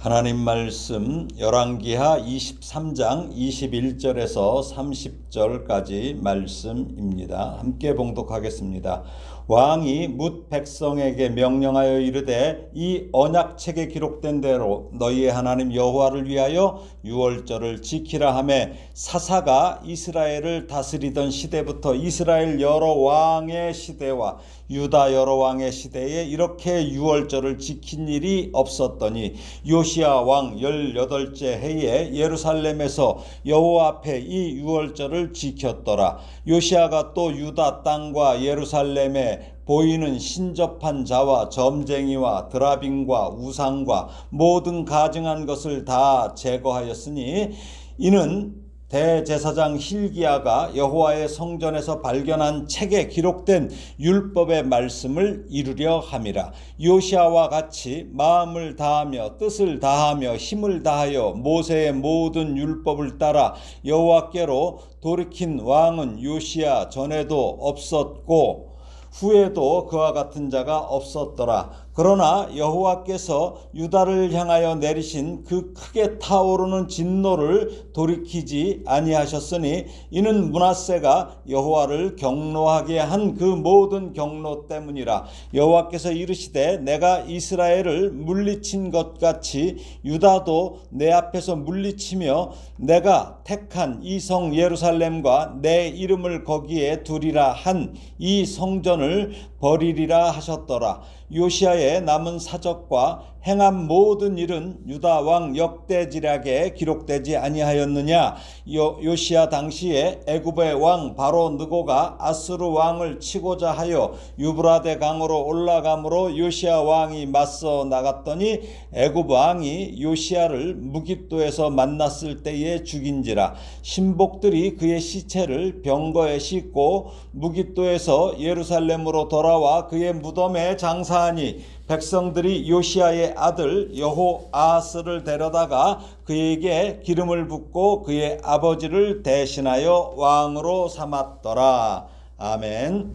하나님 말씀 열왕기하 23장 21절에서 30절까지 말씀입니다. 함께 봉독하겠습니다. 왕이 뭇 백성에게 명령하여 이르되 이 언약책에 기록된 대로 너희의 하나님 여호와를 위하여 유월절을 지키라 하매 사사가 이스라엘을 다스리던 시대부터 이스라엘 여러 왕의 시대와 유다 여러 왕의 시대에 이렇게 유월절을 지킨 일이 없었더니 요시야 왕 18째 해에 예루살렘에서 여호와 앞에 이 유월절을 지켰더라. 요시야가 또 유다 땅과 예루살렘에 보이는 신접한 자와 점쟁이와 드라빔과 우상과 모든 가증한 것을 다 제거하였으니 이는 대제사장 hil기야가 여호와의 성전에서 발견한 책에 기록된 율법의 말씀을 이루려 함이라. 요시야와 같이 마음을 다하며 뜻을 다하며 힘을 다하여 모세의 모든 율법을 따라 여호와께로 돌이킨 왕은 요시야 전에도 없었고 후에도 그와 같은 자가 없었더라. 그러나 여호와께서 유다를 향하여 내리신 그 크게 타오르는 진노를 돌이키지 아니하셨으니 이는 므낫세가 여호와를 경노하게 한 그 모든 경노 때문이라. 여호와께서 이르시되 내가 이스라엘을 물리친 것 같이 유다도 내 앞에서 물리치며 내가 택한 이 성 예루살렘과 내 이름을 거기에 두리라 한 이 성전을 버리리라 하셨더라. 요시야의 남은 사적과 행한 모든 일은 유다 왕 역대지략에 기록되지 아니하였느냐. 요시야 당시에 애굽의 왕 바로 느고가 아수르 왕을 치고자 하여 유브라데 강으로 올라가므로 요시야 왕이 맞서 나갔더니 애굽 왕이 요시야를 무깃도에서 만났을 때에 죽인지라. 신복들이 그의 시체를 병거에 싣고 무깃도에서 예루살렘으로 돌아와 그의 무덤에 장사하니 백성들이 요시야의 아들 여호아스를 데려다가 그에게 기름을 붓고 그의 아버지를 대신하여 왕으로 삼았더라. 아멘.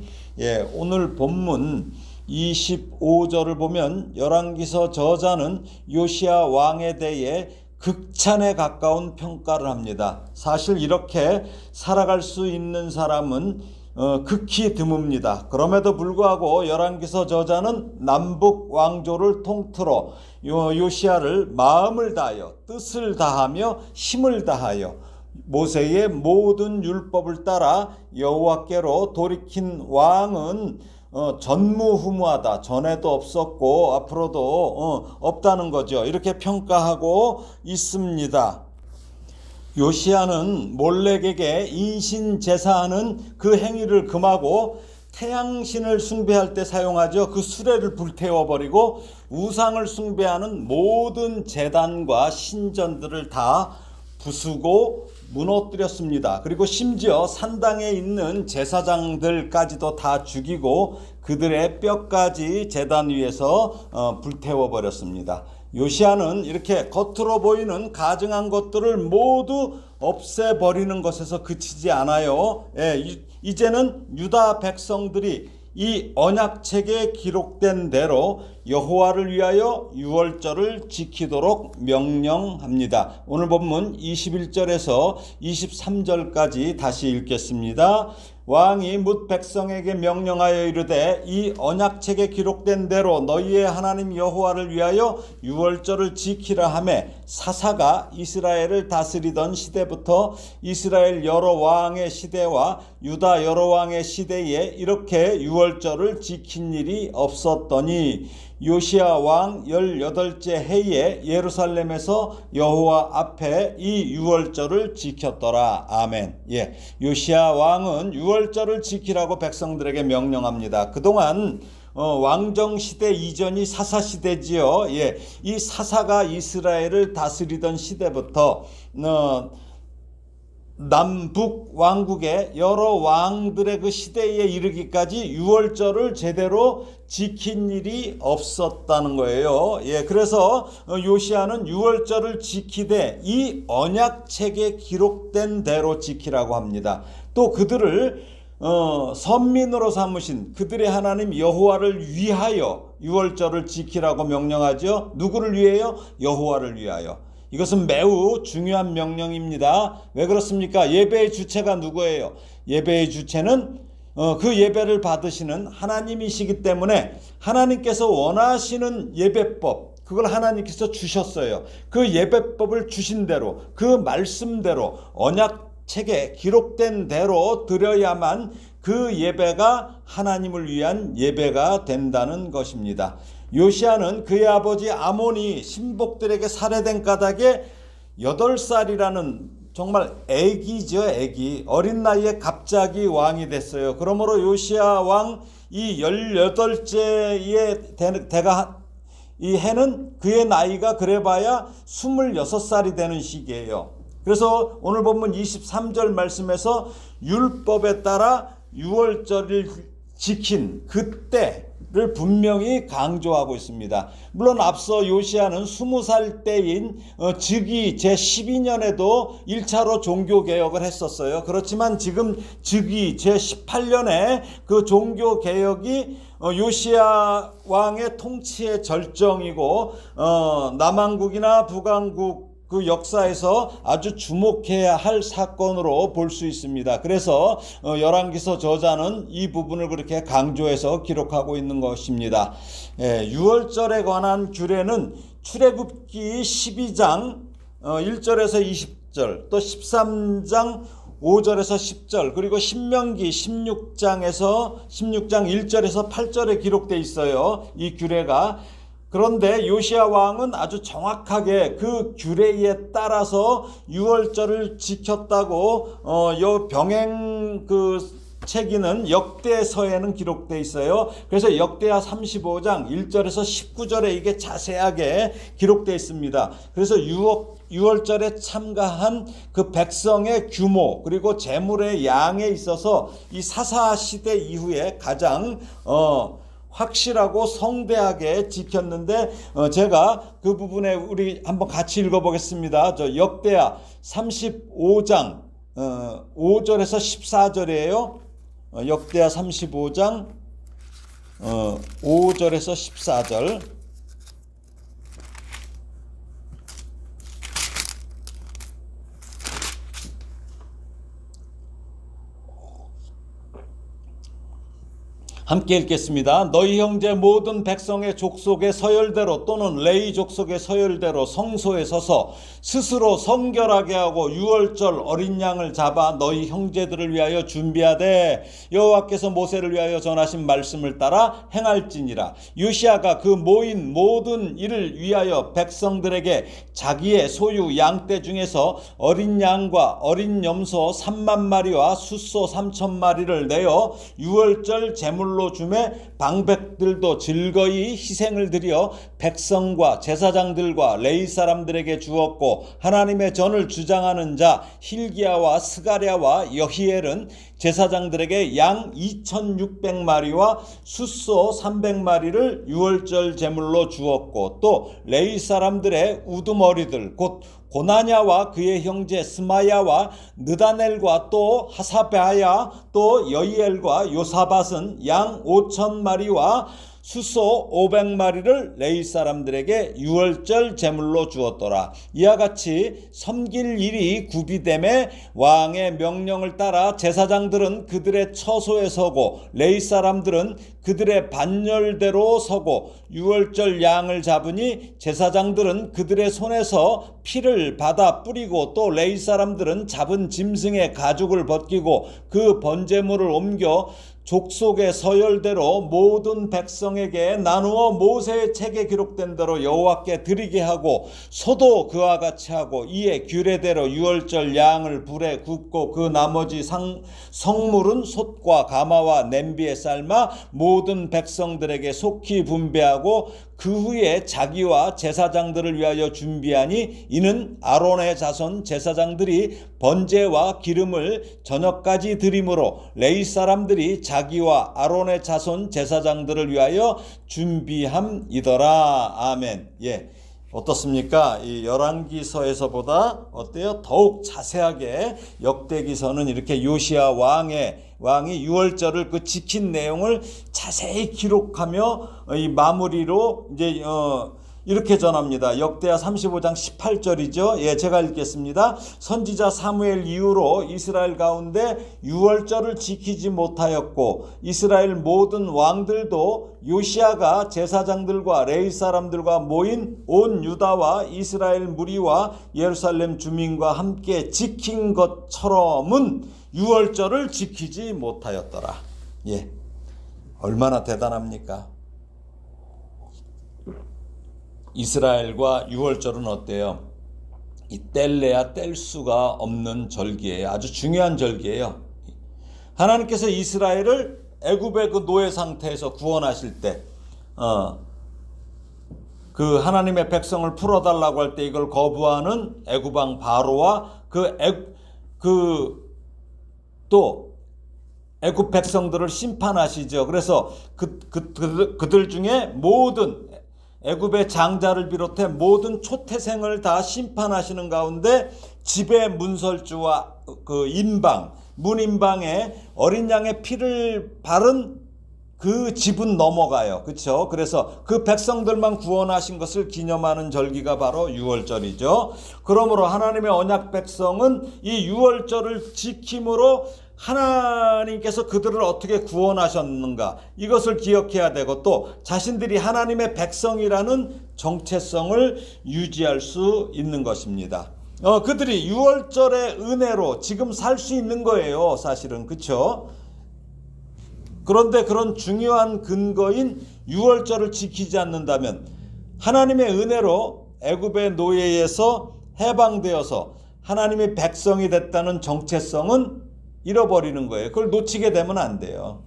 오늘 본문 25절을 보면 열왕기서 저자는 요시야 왕에 대해 극찬에 가까운 평가를 합니다. 사실 이렇게 살아갈 수 있는 사람은 극히 드뭅니다. 그럼에도 불구하고 열왕기서 저자는 남북 왕조를 통틀어 요시야를 마음을 다하여 뜻을 다하며 힘을 다하여 모세의 모든 율법을 따라 여호와께로 돌이킨 왕은 전무후무하다. 전에도 없었고 앞으로도 없다는 거죠. 이렇게 평가하고 있습니다. 요시야는 몰렉에게 인신제사하는 그 행위를 금하고 태양신을 숭배할 때 사용하죠. 그 수레를 불태워버리고 우상을 숭배하는 모든 제단과 신전들을 다 부수고 무너뜨렸습니다. 그리고 심지어 산당에 있는 제사장들까지도 다 죽이고 그들의 뼈까지 제단 위에서 불태워버렸습니다. 요시야는 이렇게 겉으로 보이는 가증한 것들을 모두 없애버리는 것에서 그치지 않아요. 이제는 유다 백성들이 이 언약책에 기록된 대로 여호와를 위하여 유월절을 지키도록 명령합니다. 오늘 본문 21절에서 23절까지 다시 읽겠습니다. 왕이 뭇 백성에게 명령하여 이르되 이 언약책에 기록된 대로 너희의 하나님 여호와를 위하여 유월절을 지키라 하매 사사가 이스라엘을 다스리던 시대부터 이스라엘 여러 왕의 시대와 유다 여러 왕의 시대에 이렇게 유월절을 지킨 일이 없었더니 요시야 왕 18째 해에 예루살렘에서 여호와 앞에 이 유월절을 지켰더라. 아멘. 요시야 왕은 유월절을 지키라고 백성들에게 명령합니다. 그동안 왕정시대 이전이 사사시대지요. 이 사사가 이스라엘을 다스리던 시대부터 남북 왕국의 여러 왕들의 그 시대에 이르기까지 유월절을 제대로 지킨 일이 없었다는 거예요. 그래서 요시야는 유월절을 지키되 이 언약책에 기록된 대로 지키라고 합니다. 또 그들을 선민으로 삼으신 그들의 하나님 여호와를 위하여 유월절을 지키라고 명령하죠. 누구를 위해요? 여호와를 위하여. 이것은 매우 중요한 명령입니다. 왜 그렇습니까? 예배의 주체가 누구예요? 예배의 주체는 그 예배를 받으시는 하나님이시기 때문에 하나님께서 원하시는 예배법, 그걸 하나님께서 주셨어요. 그 예배법을 주신 대로, 그 말씀대로, 언약책에 기록된 대로 드려야만 그 예배가 하나님을 위한 예배가 된다는 것입니다. 요시야는 그의 아버지 아몬이 신복들에게 살해된 까닭에 8살이라는 정말 애기죠, 애기. 어린 나이에 갑자기 왕이 됐어요. 그러므로 요시야 왕 이 18제의 대가 이 해는 그의 나이가 그래봐야 26살이 되는 시기예요. 그래서 오늘 본문 23절 말씀에서 율법에 따라 유월절을 지킨 그때를 분명히 강조하고 있습니다. 물론 앞서 요시야는 20살 때인 즉위 제12년에도 1차로 종교개혁을 했었어요. 그렇지만 지금 즉위 제18년에 그 종교개혁이 요시야 왕의 통치의 절정이고 남왕국이나 북왕국 그 역사에서 아주 주목해야 할 사건으로 볼 수 있습니다. 그래서 열왕기서 저자는 이 부분을 그렇게 강조해서 기록하고 있는 것입니다. 유월절에 관한 규례는 출애굽기 12장 1절에서 20절, 또 13장 5절에서 10절, 그리고 신명기 16장 1절에서 8절에 기록되어 있어요. 이 규례가. 그런데 요시야 왕은 아주 정확하게 그 규례에 따라서 유월절을 지켰다고 요 병행 그 책에는 역대서에는 기록되어 있어요. 그래서 역대하 35장 1절에서 19절에 이게 자세하게 기록되어 있습니다. 그래서 유월절에 참가한 그 백성의 규모, 그리고 재물의 양에 있어서 이 사사 시대 이후에 가장 확실하고 성대하게 지켰는데 제가 그 부분에 우리 한번 같이 읽어보겠습니다. 저 역대하 35장 5절에서 14절이에요. 역대하 35장 5절에서 14절. 함께 읽겠습니다. 너희 형제 모든 백성의 족속의 서열대로 또는 레위 족속의 서열대로 성소에 서서 스스로 성결하게 하고 유월절 어린 양을 잡아 너희 형제들을 위하여 준비하되 여호와께서 모세를 위하여 전하신 말씀을 따라 행할지니라. 요시야가 그 모인 모든 일을 위하여 백성들에게 자기의 소유 양떼 중에서 어린 양과 어린 염소 3만 마리와 숫소 3천 마리를 내어 유월절 제물로 주매 방백들도 즐거이 희생을 드려 백성과 제사장들과 레위 사람들에게 주었고 하나님의 전을 주장하는 자 hil기야와 스가랴와 여히엘은 제사장들에게 양 2600마리와 숫소 300마리를 유월절 제물로 주었고 또 레위 사람들의 우두머리들 곧 고나냐와 그의 형제 스마야와 느다넬과 또 하사베아야 또 여이엘과 요사밧은 양 5000마리와 숫소 500마리를 레위 사람들에게 유월절 제물로 주었더라. 이와 같이 섬길 일이 구비됨에 왕의 명령을 따라 제사장들은 그들의 처소에 서고 레위 사람들은 그들의 반열대로 서고 유월절 양을 잡으니 제사장들은 그들의 손에서 피를 받아 뿌리고 또 레위 사람들은 잡은 짐승의 가죽을 벗기고 그 번제물을 옮겨 족속의 서열대로 모든 백성에게 나누어 모세의 책에 기록된 대로 여호와께 드리게 하고 소도 그와 같이 하고 이에 규례대로 유월절 양을 불에 굽고 그 나머지 성물은 솥과 가마와 냄비에 삶아 모든 백성들에게 속히 분배하고 그 후에 자기와 제사장들을 위하여 준비하니 이는 아론의 자손 제사장들이 번제와 기름을 저녁까지 드림으로 레위 사람들이 자기와 아론의 자손 제사장들을 위하여 준비함이더라. 아멘. 예. 어떻습니까? 이 열왕기서에서보다 어때요? 더욱 자세하게 역대기서는 이렇게 요시야 왕이 유월절을 그 지킨 내용을 자세히 기록하며 이 마무리로 이제 이렇게 전합니다. 역대하 35장 18절이죠. 예, 제가 읽겠습니다. 선지자 사무엘 이후로 이스라엘 가운데 유월절을 지키지 못하였고 이스라엘 모든 왕들도 요시야가 제사장들과 레위 사람들과 모인 온 유다와 이스라엘 무리와 예루살렘 주민과 함께 지킨 것처럼은 유월절을 지키지 못하였더라. 예, 얼마나 대단합니까? 이스라엘과 유월절은 어때요? 이 뗄래야 뗄 수가 없는 절기예요. 아주 중요한 절기예요. 하나님께서 이스라엘을 애굽의 그 노예 상태에서 구원하실 때, 그 하나님의 백성을 풀어달라고 할 때 이걸 거부하는 애굽 왕 바로와 또 애굽 백성들을 심판하시죠. 그래서 그들 중에 모든 애굽의 장자를 비롯해 모든 초태생을 다 심판하시는 가운데 집의 문설주와 그 문인방에 어린 양의 피를 바른 그 집은 넘어가요. 그렇죠? 그래서 그 백성들만 구원하신 것을 기념하는 절기가 바로 유월절이죠. 그러므로 하나님의 언약 백성은 이 유월절을 지킴으로 하나님께서 그들을 어떻게 구원하셨는가 이것을 기억해야 되고 또 자신들이 하나님의 백성이라는 정체성을 유지할 수 있는 것입니다. 그들이 유월절의 은혜로 지금 살 수 있는 거예요. 사실은. 그렇죠? 그런데 그런 중요한 근거인 유월절을 지키지 않는다면 하나님의 은혜로 애굽의 노예에서 해방되어서 하나님의 백성이 됐다는 정체성은 잃어버리는 거예요. 그걸 놓치게 되면 안 돼요.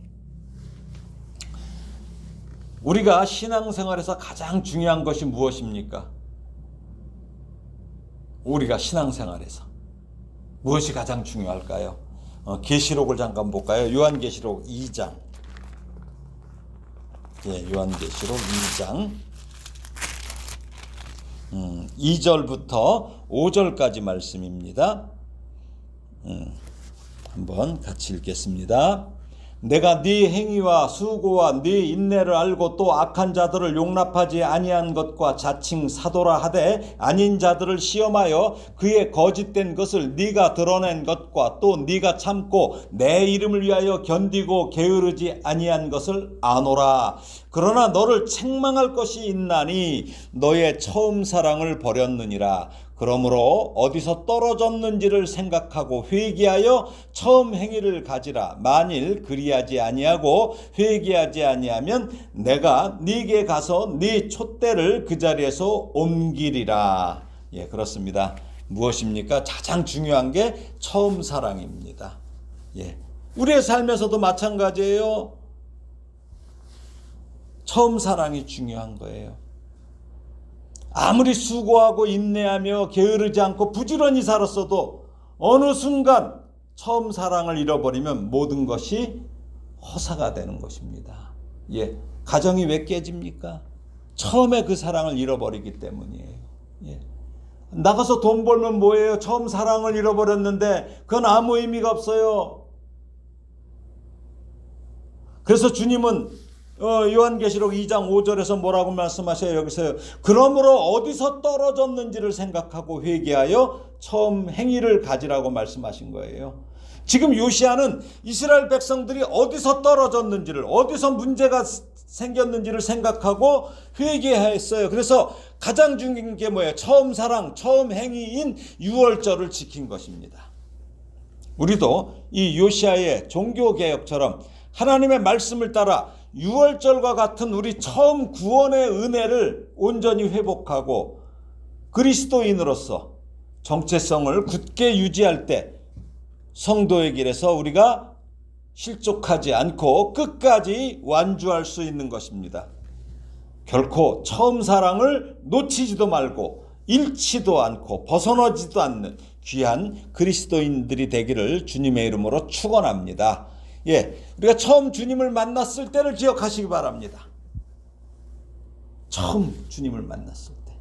우리가 신앙생활에서 가장 중요한 것이 무엇입니까? 우리가 신앙생활에서 무엇이 가장 중요할까요? 계시록을 잠깐 볼까요? 요한계시록 2장. 예, 요한계시록 2장 2절부터 5절까지 말씀입니다. 한번 같이 읽겠습니다. 내가 네 행위와 수고와 네 인내를 알고 또 악한 자들을 용납하지 아니한 것과 자칭 사도라 하되 아닌 자들을 시험하여 그의 거짓된 것을 네가 드러낸 것과 또 네가 참고 내 이름을 위하여 견디고 게으르지 아니한 것을 아노라. 그러나 너를 책망할 것이 있나니 너의 처음 사랑을 버렸느니라. 그러므로 어디서 떨어졌는지를 생각하고 회개하여 처음 행위를 가지라. 만일 그리하지 아니하고 회개하지 아니하면 내가 네게 가서 네 촛대를 그 자리에서 옮기리라. 예, 그렇습니다. 무엇입니까? 가장 중요한 게 처음 사랑입니다. 예, 우리의 삶에서도 마찬가지예요. 처음 사랑이 중요한 거예요. 아무리 수고하고 인내하며 게으르지 않고 부지런히 살았어도 어느 순간 처음 사랑을 잃어버리면 모든 것이 허사가 되는 것입니다. 예, 가정이 왜 깨집니까? 처음에 그 사랑을 잃어버리기 때문이에요. 예. 나가서 돈 벌면 뭐예요? 처음 사랑을 잃어버렸는데 그건 아무 의미가 없어요. 그래서 주님은 요한계시록 2장 5절에서 뭐라고 말씀하셔요? 여기서요. 그러므로 어디서 떨어졌는지를 생각하고 회개하여 처음 행위를 가지라고 말씀하신 거예요. 지금 요시야는 이스라엘 백성들이 어디서 떨어졌는지를, 어디서 문제가 생겼는지를 생각하고 회개했어요. 그래서 가장 중요한 게 뭐예요? 처음 사랑, 처음 행위인 유월절을 지킨 것입니다. 우리도 이 요시야의 종교개혁처럼 하나님의 말씀을 따라 유월절과 같은 우리 처음 구원의 은혜를 온전히 회복하고 그리스도인으로서 정체성을 굳게 유지할 때 성도의 길에서 우리가 실족하지 않고 끝까지 완주할 수 있는 것입니다. 결코 처음 사랑을 놓치지도 말고 잃지도 않고 벗어나지도 않는 귀한 그리스도인들이 되기를 주님의 이름으로 축원합니다. 예, 우리가 처음 주님을 만났을 때를 기억하시기 바랍니다. 처음 주님을 만났을 때.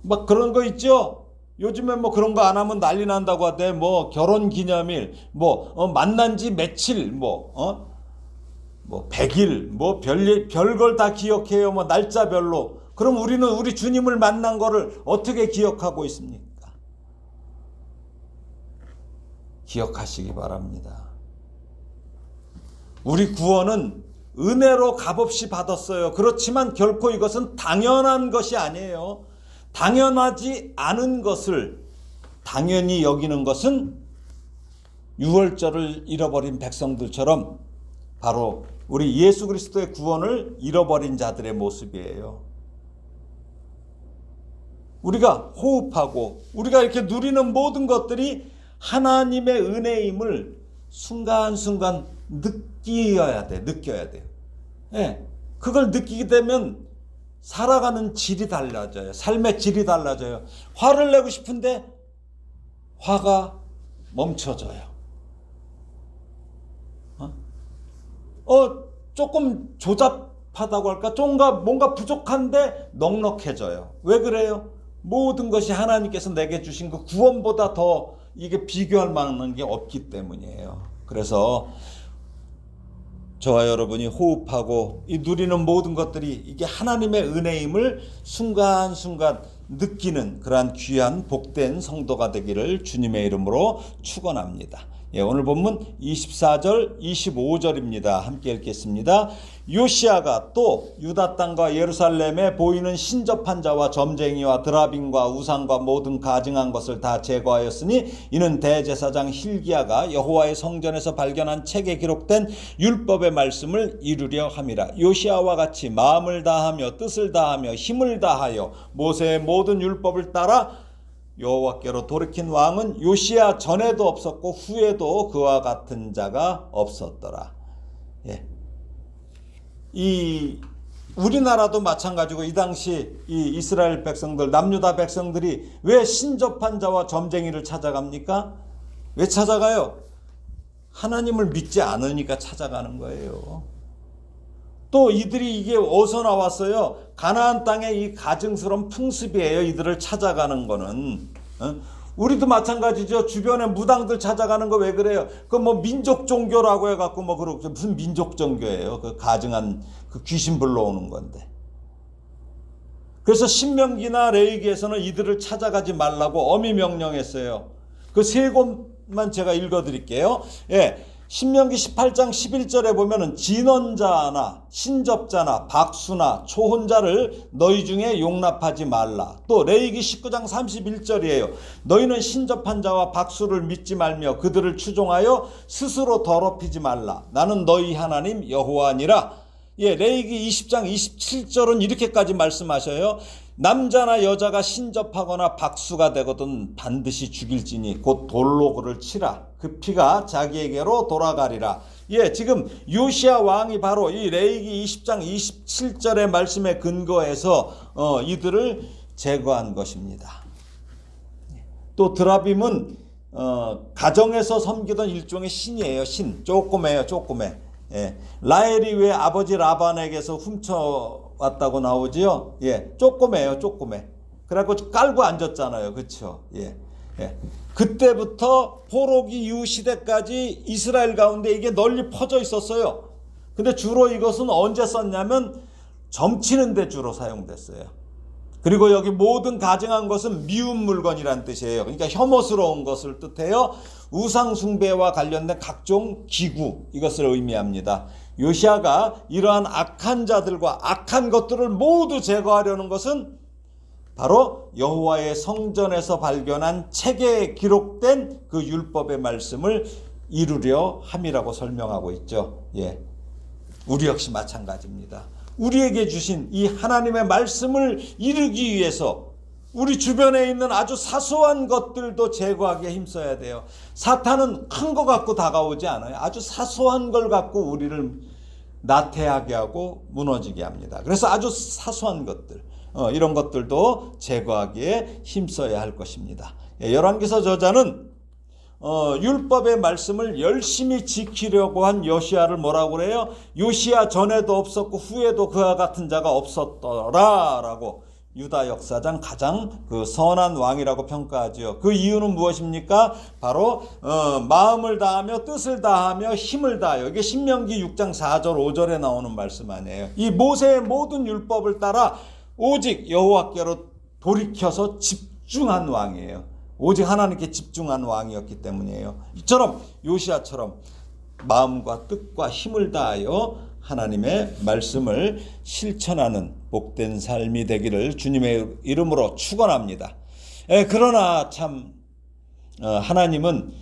막 그런 거 있죠? 요즘에 뭐 그런 거 안 하면 난리 난다고 하대. 뭐 결혼 기념일, 만난 지 며칠, 뭐 100일, 뭐 별걸 다 기억해요. 뭐 날짜별로. 그럼 우리는 우리 주님을 만난 거를 어떻게 기억하고 있습니까? 기억하시기 바랍니다. 우리 구원은 은혜로 값없이 받았어요. 그렇지만 결코 이것은 당연한 것이 아니에요. 당연하지 않은 것을 당연히 여기는 것은 유월절을 잃어버린 백성들처럼 바로 우리 예수 그리스도의 구원을 잃어버린 자들의 모습이에요. 우리가 호흡하고 우리가 이렇게 누리는 모든 것들이 하나님의 은혜임을 순간순간 느껴야 돼요. 예, 그걸 느끼게 되면 살아가는 질이 달라져요. 삶의 질이 달라져요. 화를 내고 싶은데 화가 멈춰져요. 조금 조잡하다고 할까? 뭔가 부족한데 넉넉해져요. 왜 그래요? 모든 것이 하나님께서 내게 주신 그 구원보다 더 이게 비교할 만한 게 없기 때문이에요. 그래서 저와 여러분이 호흡하고 이 누리는 모든 것들이 이게 하나님의 은혜임을 순간순간 느끼는 그러한 귀한 복된 성도가 되기를 주님의 이름으로 축원합니다. 오늘 본문 24절 25절입니다. 함께 읽겠습니다. 요시야가 또 유다 땅과 예루살렘에 보이는 신접한 자와 점쟁이와 드라빔과 우상과 모든 가증한 것을 다 제거하였으니 이는 대제사장 hil기야가 여호와의 성전에서 발견한 책에 기록된 율법의 말씀을 이루려 함이라. 요시야와 같이 마음을 다하며 뜻을 다하며 힘을 다하여 모세의 모든 율법을 따라 여호와께로 돌이킨 왕은 요시야 전에도 없었고 후에도 그와 같은 자가 없었더라. 이 우리나라도 마찬가지고 이 당시 이 이스라엘 백성들, 남유다 백성들이 왜 신접한 자와 점쟁이를 찾아갑니까? 왜 찾아가요? 하나님을 믿지 않으니까 찾아가는 거예요. 또 이들이 이게 어디서 나왔어요? 가나안 땅의 이 가증스러운 풍습이에요. 이들을 찾아가는 거는. 우리도 마찬가지죠. 주변에 무당들 찾아가는 거 왜 그래요? 그 민족 종교라고 해갖고 그렇게 무슨 민족 종교예요? 그 가증한 그 귀신 불러오는 건데. 그래서 신명기나 레위기에서는 이들을 찾아가지 말라고 엄히 명령했어요. 그 세 곳만 제가 읽어드릴게요. 신명기 18장 11절에 보면은 진언자나 신접자나 박수나 초혼자를 너희 중에 용납하지 말라. 또 레위기 19장 31절이에요. 너희는 신접한 자와 박수를 믿지 말며 그들을 추종하여 스스로 더럽히지 말라. 나는 너희 하나님 여호와니라. 레위기 20장 27절은 이렇게까지 말씀하셔요. 남자나 여자가 신접하거나 박수가 되거든 반드시 죽일지니 곧 돌로 그를 치라. 그 피가 자기에게로 돌아가리라. 지금 요시야 왕이 바로 이 레위기 20장 27절의 말씀에 근거해서 이들을 제거한 것입니다. 또 드라빔은 가정에서 섬기던 일종의 신이에요. 신. 조그매요. 라헬이 왜 아버지 라반에게서 훔쳐왔다고 나오지요? 조그매요. 그래갖고 깔고 앉았잖아요. 그렇죠? 그때부터 포로기 이후 시대까지 이스라엘 가운데 이게 널리 퍼져 있었어요. 근데 주로 이것은 언제 썼냐면 점치는 데 주로 사용됐어요. 그리고 여기 모든 가증한 것은 미운 물건이란 뜻이에요. 그러니까 혐오스러운 것을 뜻해요. 우상 숭배와 관련된 각종 기구, 이것을 의미합니다. 요시야가 이러한 악한 자들과 악한 것들을 모두 제거하려는 것은 바로 여호와의 성전에서 발견한 책에 기록된 그 율법의 말씀을 이루려 함이라고 설명하고 있죠. 우리 역시 마찬가지입니다. 우리에게 주신 이 하나님의 말씀을 이루기 위해서 우리 주변에 있는 아주 사소한 것들도 제거하기에 힘써야 돼요. 사탄은 큰 거 갖고 다가오지 않아요. 아주 사소한 걸 갖고 우리를 나태하게 하고 무너지게 합니다. 그래서 아주 사소한 것들, 이런 것들도 제거하기에 힘써야 할 것입니다. 열왕기서 저자는 율법의 말씀을 열심히 지키려고 한 요시야를 뭐라고 그래요? 요시야 전에도 없었고 후에도 그와 같은 자가 없었더라 라고 유다 역사상 가장 그 선한 왕이라고 평가하죠. 그 이유는 무엇입니까? 바로 마음을 다하며 뜻을 다하며 힘을 다하여. 이게 신명기 6장 4절 5절에 나오는 말씀 아니에요. 이 모세의 모든 율법을 따라 오직 여호와께로 돌이켜서 집중한 왕이에요. 오직 하나님께 집중한 왕이었기 때문이에요. 이처럼 요시야처럼 마음과 뜻과 힘을 다하여 하나님의 말씀을 실천하는 복된 삶이 되기를 주님의 이름으로 축원합니다. 그러나 참 하나님은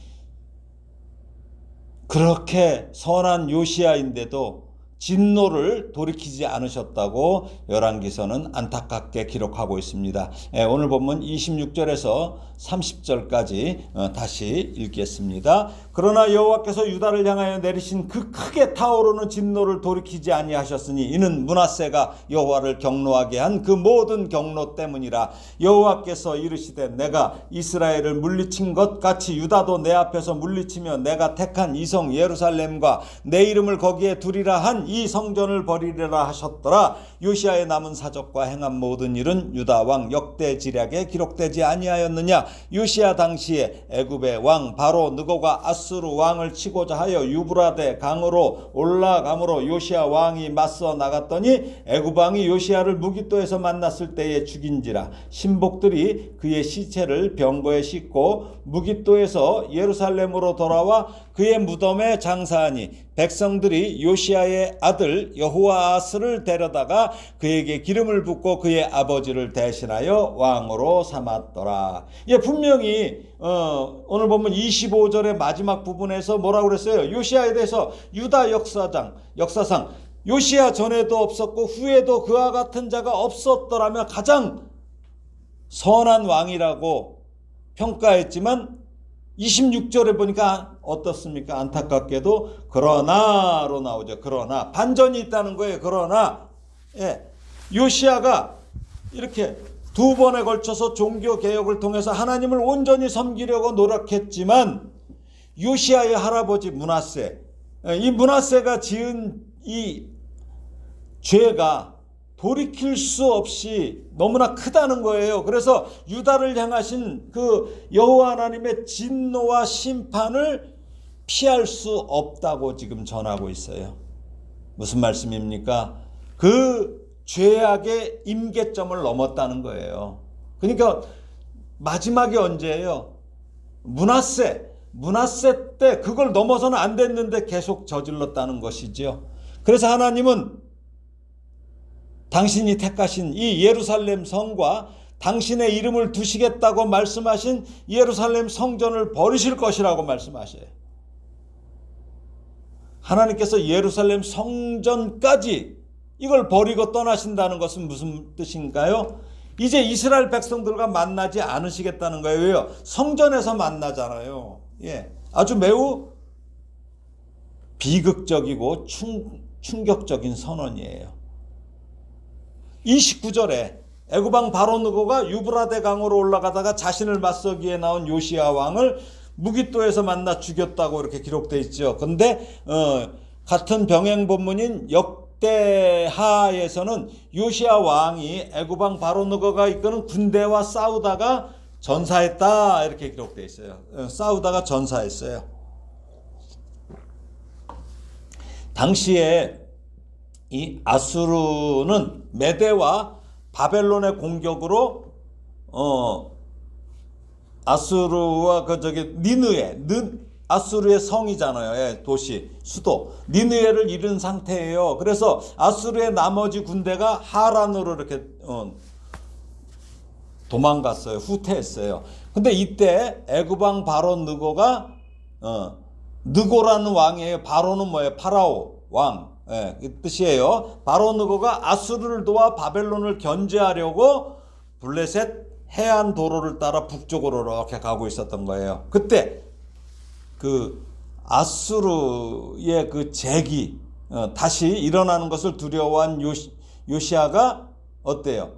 그렇게 선한 요시야인데도 진노를 돌이키지 않으셨다고 열왕기서는 안타깝게 기록하고 있습니다. 오늘 본문 26절에서 30절까지 다시 읽겠습니다. 그러나 여호와께서 유다를 향하여 내리신 그 크게 타오르는 진노를 돌이키지 아니하셨으니 이는 므낫세가 여호와를 경노하게 한 그 모든 경노 때문이라. 여호와께서 이르시되 내가 이스라엘을 물리친 것 같이 유다도 내 앞에서 물리치며 내가 택한 이 성 예루살렘과 내 이름을 거기에 두리라 한 이 성전을 버리리라 하셨더라. 요시야의 남은 사적과 행한 모든 일은 유다 왕 역대 지략에 기록되지 아니하였느냐. 요시야 당시에 애굽의 왕 바로 느고가 아수르 왕을 치고자 하여 유브라데 강으로 올라감으로 요시야 왕이 맞서 나갔더니 애굽 왕이 요시야를 무기또에서 만났을 때에 죽인지라. 신복들이 그의 시체를 병거에 싣고 무기또에서 예루살렘으로 돌아와 그의 무덤에 장사하니 백성들이 요시야의 아들 여호아스를 데려다가 그에게 기름을 붓고 그의 아버지를 대신하여 왕으로 삼았더라. 분명히 오늘 보면 25절의 마지막 부분에서 뭐라고 그랬어요? 요시야에 대해서 유다 역사상 요시야 전에도 없었고 후에도 그와 같은 자가 없었더라면 가장 선한 왕이라고 평가했지만 26절에 보니까 어떻습니까? 안타깝게도 그러나로 나오죠. 그러나 반전이 있다는 거예요. 그러나 요시야가 이렇게 두 번에 걸쳐서 종교개혁을 통해서 하나님을 온전히 섬기려고 노력했지만 요시야의 할아버지 므낫세, 이 므낫세가 지은 이 죄가 돌이킬 수 없이 너무나 크다는 거예요. 그래서 유다를 향하신 그 여호와 하나님의 진노와 심판을 피할 수 없다고 지금 전하고 있어요. 무슨 말씀입니까? 그 죄악의 임계점을 넘었다는 거예요. 그러니까 마지막이 언제예요? 므낫세 때 그걸 넘어서는 안 됐는데 계속 저질렀다는 것이죠. 그래서 하나님은 당신이 택하신 이 예루살렘 성과 당신의 이름을 두시겠다고 말씀하신 예루살렘 성전을 버리실 것이라고 말씀하셔요. 하나님께서 예루살렘 성전까지 이걸 버리고 떠나신다는 것은 무슨 뜻인가요? 이제 이스라엘 백성들과 만나지 않으시겠다는 거예요. 왜요? 성전에서 만나잖아요. 아주 매우 비극적이고 충격적인 선언이에요. 29절에 애굽왕 바로 느고가 유브라데 강으로 올라가다가 자신을 맞서기에 나온 요시야 왕을 무기또에서 만나 죽였다고 이렇게 기록되어 있죠. 그런데 같은 병행 본문인 역대하에서는 요시야 왕이 애굽왕 바로 느고가 이끄는 군대와 싸우다가 전사했다 이렇게 기록되어 있어요. 싸우다가 전사했어요. 당시에 이 아수르는 메대와 바벨론의 공격으로 아수르와 니느웨, 아수르의 성이잖아요. 도시, 수도 니느웨를 잃은 상태예요. 그래서 아수르의 나머지 군대가 하란으로 이렇게 도망갔어요. 후퇴했어요. 근데 이때 애굽 왕 바로 느고가 느고라는 왕이에요. 바로는 뭐예요? 파라오 왕. 그 뜻이에요. 바로 느고가 아수르를 도와 바벨론을 견제하려고 블레셋 해안 도로를 따라 북쪽으로 이렇게 가고 있었던 거예요. 그때 그 아수르의 그 재기 다시 일어나는 것을 두려워한 요시야가 어때요?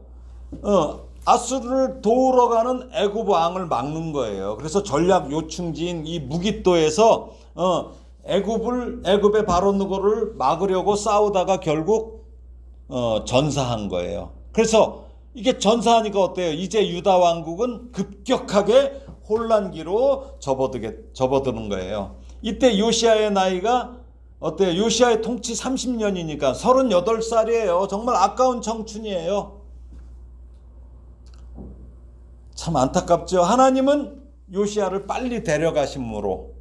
아수르를 도우러 가는 애굽 왕을 막는 거예요. 그래서 전략 요충지인 이 무기또에서 애굽의 바로 느고를 막으려고 싸우다가 결국 전사한 거예요. 그래서 이게 전사하니까 어때요? 이제 유다 왕국은 급격하게 혼란기로 접어드는 거예요. 이때 요시아의 나이가 어때요? 요시아의 통치 30년이니까 38살이에요. 정말 아까운 청춘이에요. 참 안타깝죠. 하나님은 요시아를 빨리 데려가심으로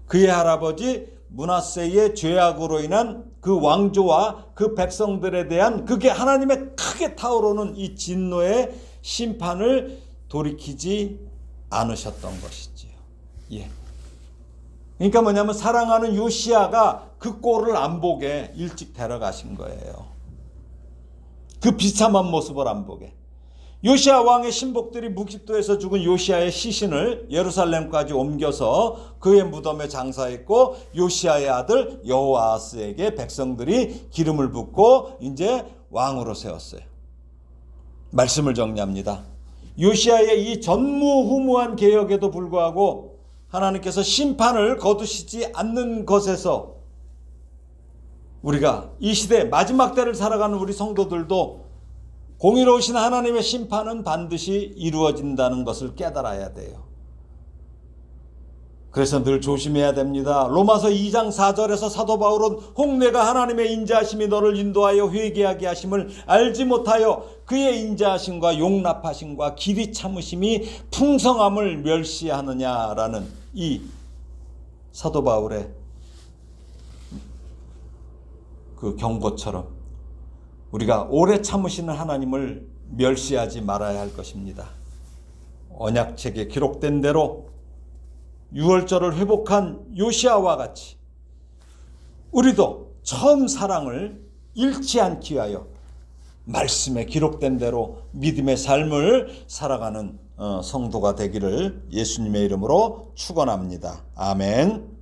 그의 할아버지 므낫세의 죄악으로 인한 그 왕조와 그 백성들에 대한 그게 하나님의 크게 타오르는 이 진노의 심판을 돌이키지 않으셨던 것이지요. 예. 그러니까 뭐냐면 사랑하는 요시아가 그 꼴을 안 보게 일찍 데려가신 거예요. 그 비참한 모습을 안 보게. 요시아 왕의 신복들이 묵십도에서 죽은 요시아의 시신을 예루살렘까지 옮겨서 그의 무덤에 장사했고 요시아의 아들 여호아스에게 백성들이 기름을 붓고 이제 왕으로 세웠어요. 말씀을 정리합니다. 요시아의 이 전무후무한 개혁에도 불구하고 하나님께서 심판을 거두시지 않는 것에서 우리가 이 시대 마지막 때를 살아가는 우리 성도들도 공의로우신 하나님의 심판은 반드시 이루어진다는 것을 깨달아야 돼요. 그래서 늘 조심해야 됩니다. 로마서 2장 4절에서 사도 바울은 혹 내가 하나님의 인자하심이 너를 인도하여 회개하게 하심을 알지 못하여 그의 인자하심과 용납하심과 길이 참으심이 풍성함을 멸시하느냐라는 이 사도 바울의 그 경고처럼 우리가 오래 참으시는 하나님을 멸시하지 말아야 할 것입니다. 언약책에 기록된 대로 유월절을 회복한 요시아와 같이 우리도 처음 사랑을 잃지 않기 위하여 말씀에 기록된 대로 믿음의 삶을 살아가는 성도가 되기를 예수님의 이름으로 축원합니다. 아멘.